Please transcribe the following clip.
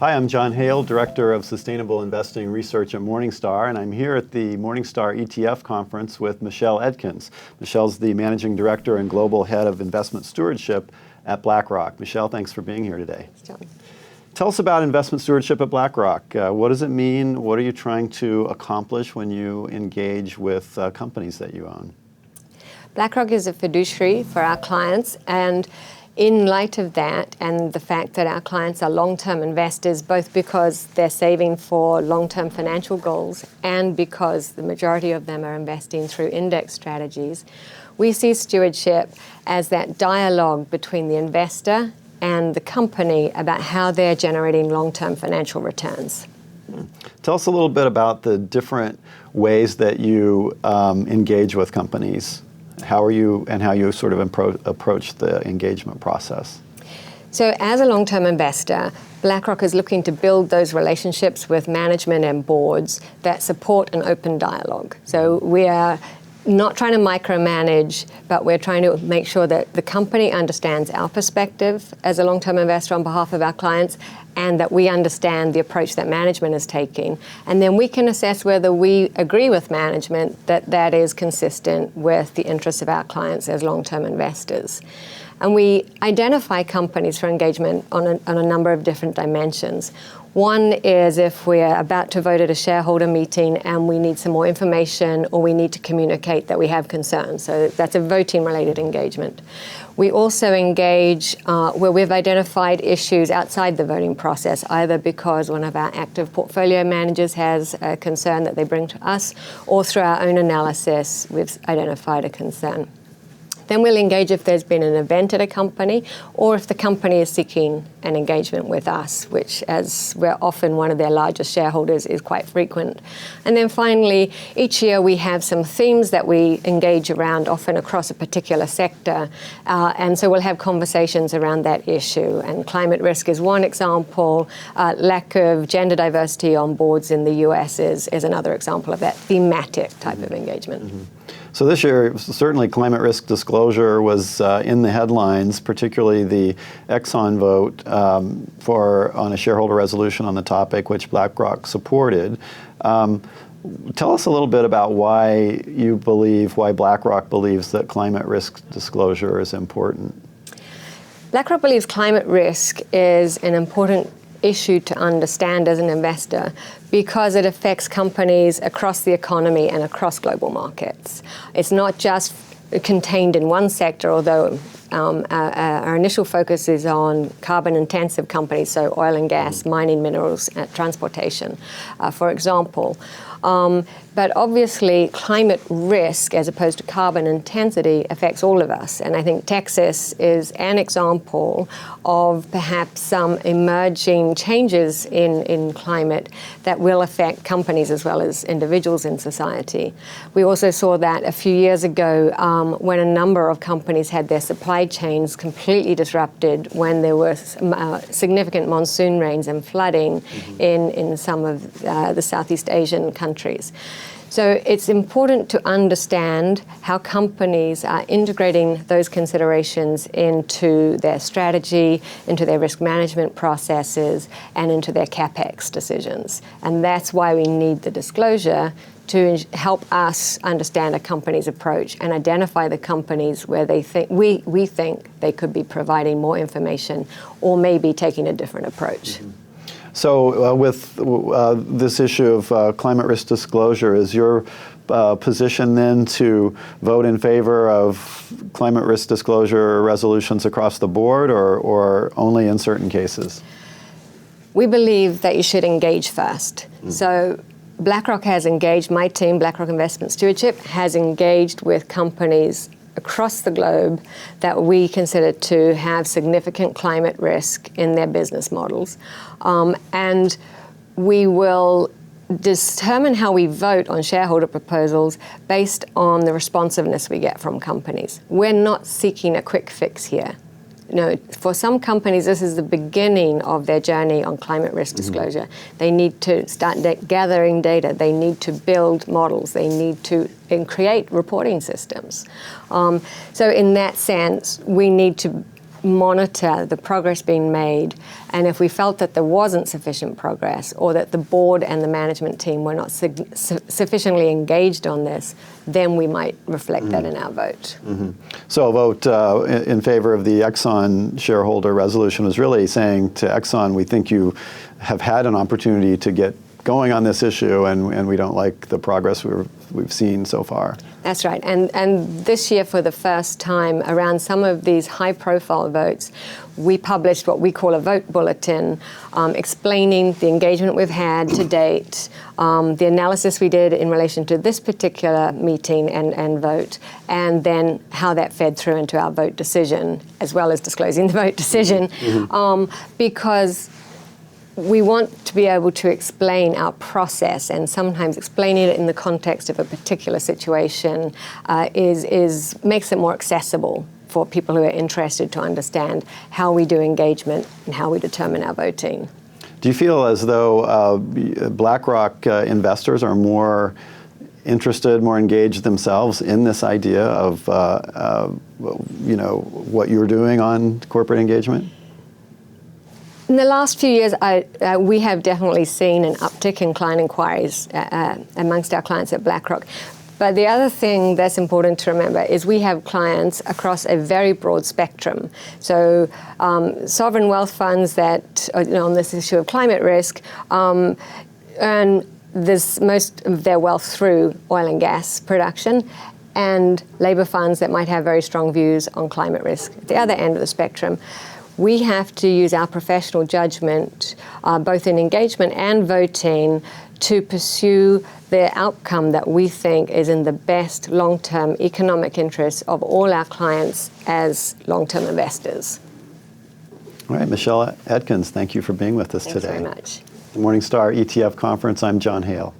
Hi, I'm John Hale, Director of Sustainable Investing Research at Morningstar, and I'm here at the Morningstar ETF conference with Michelle Edkins. Michelle's the Managing Director and Global Head of Investment Stewardship at BlackRock. Michelle, thanks for being here today. Thanks, John. Tell us about investment stewardship at BlackRock. What does it mean? What are you trying to accomplish when you engage with companies that you own? BlackRock is a fiduciary for our clients, and in light of that and the fact that our clients are long-term investors, both because they're saving for long-term financial goals and because the majority of them are investing through index strategies, we see stewardship as that dialogue between the investor and the company about how they're generating long-term financial returns. Tell us a little bit about the different ways that you engage with companies. How you sort of approach the engagement process? So as a long-term investor, BlackRock is looking to build those relationships with management and boards that support an open dialogue. So we are not trying to micromanage, but we're trying to make sure that the company understands our perspective as a long-term investor on behalf of our clients, and that we understand the approach that management is taking. And then we can assess whether we agree with management that that is consistent with the interests of our clients as long-term investors. And we identify companies for engagement on a number of different dimensions. One is if we're about to vote at a shareholder meeting and we need some more information or we need to communicate that we have concerns. So that's a voting-related engagement. We also engage where we've identified issues outside the voting process, either because one of our active portfolio managers has a concern that they bring to us, or through our own analysis, we've identified a concern. Then we'll engage if there's been an event at a company, or if the company is seeking an engagement with us, which, as we're often one of their largest shareholders, is quite frequent. And then finally, each year we have some themes that we engage around, often across a particular sector. And so we'll have conversations around that issue. And climate risk is one example. Lack of gender diversity on boards in the US is another example of that thematic type of engagement. Mm-hmm. So this year, certainly climate risk disclosure was in the headlines, particularly the Exxon vote on a shareholder resolution on the topic, which BlackRock supported. Tell us a little bit about why BlackRock believes that climate risk disclosure is important. BlackRock believes climate risk is an important issue to understand as an investor because it affects companies across the economy and across global markets. It's not just contained in one sector, although our initial focus is on carbon-intensive companies, so oil and gas, mining, minerals, transportation, for example. But obviously, climate risk, as opposed to carbon intensity, affects all of us. And I think Texas is an example of perhaps some emerging changes in climate that will affect companies as well as individuals in society. We also saw that a few years ago when a number of companies had their supply chains completely disrupted when there were significant monsoon rains and flooding in some of the Southeast Asian countries. So it's important to understand how companies are integrating those considerations into their strategy, into their risk management processes, and into their CapEx decisions. And that's why we need the disclosure to help us understand a company's approach and identify the companies where we think they could be providing more information or maybe taking a different approach. Mm-hmm. So with this issue of climate risk disclosure, is your position then to vote in favor of climate risk disclosure resolutions across the board, or only in certain cases? We believe that you should engage first. So BlackRock has engaged, my team, BlackRock Investment Stewardship, has engaged with companies across the globe that we consider to have significant climate risk in their business models. And we will determine how we vote on shareholder proposals based on the responsiveness we get from companies. We're not seeking a quick fix here. For some companies, this is the beginning of their journey on climate risk disclosure. They need to start gathering data. They need to build models. They need to create reporting systems. So in that sense, we need to monitor the progress being made, and if we felt that there wasn't sufficient progress or that the board and the management team were not sufficiently engaged on this, then we might reflect that in our vote. So a vote in favor of the Exxon shareholder resolution was really saying to Exxon, we think you have had an opportunity to get going on this issue, and we don't like the progress we've seen so far. That's right. And this year, for the first time, around some of these high-profile votes, we published what we call a vote bulletin, explaining the engagement we've had to date, the analysis we did in relation to this particular meeting and vote, and then how that fed through into our vote decision, as well as disclosing the vote decision, because we want to be able to explain our process, and sometimes explaining it in the context of a particular situation makes it more accessible for people who are interested to understand how we do engagement and how we determine our voting. Do you feel as though BlackRock investors are more interested, more engaged themselves in this idea of what you're doing on corporate engagement? In the last few years, we have definitely seen an uptick in client inquiries amongst our clients at BlackRock. But the other thing that's important to remember is we have clients across a very broad spectrum. So sovereign wealth funds that, on this issue of climate risk, earn most of their wealth through oil and gas production, and labor funds that might have very strong views on climate risk at the other end of the spectrum. We have to use our professional judgment, both in engagement and voting, to pursue the outcome that we think is in the best long-term economic interests of all our clients as long-term investors. All right, Michelle Edkins, thank you for being with us today. Thanks very much. The Morningstar ETF Conference, I'm John Hale.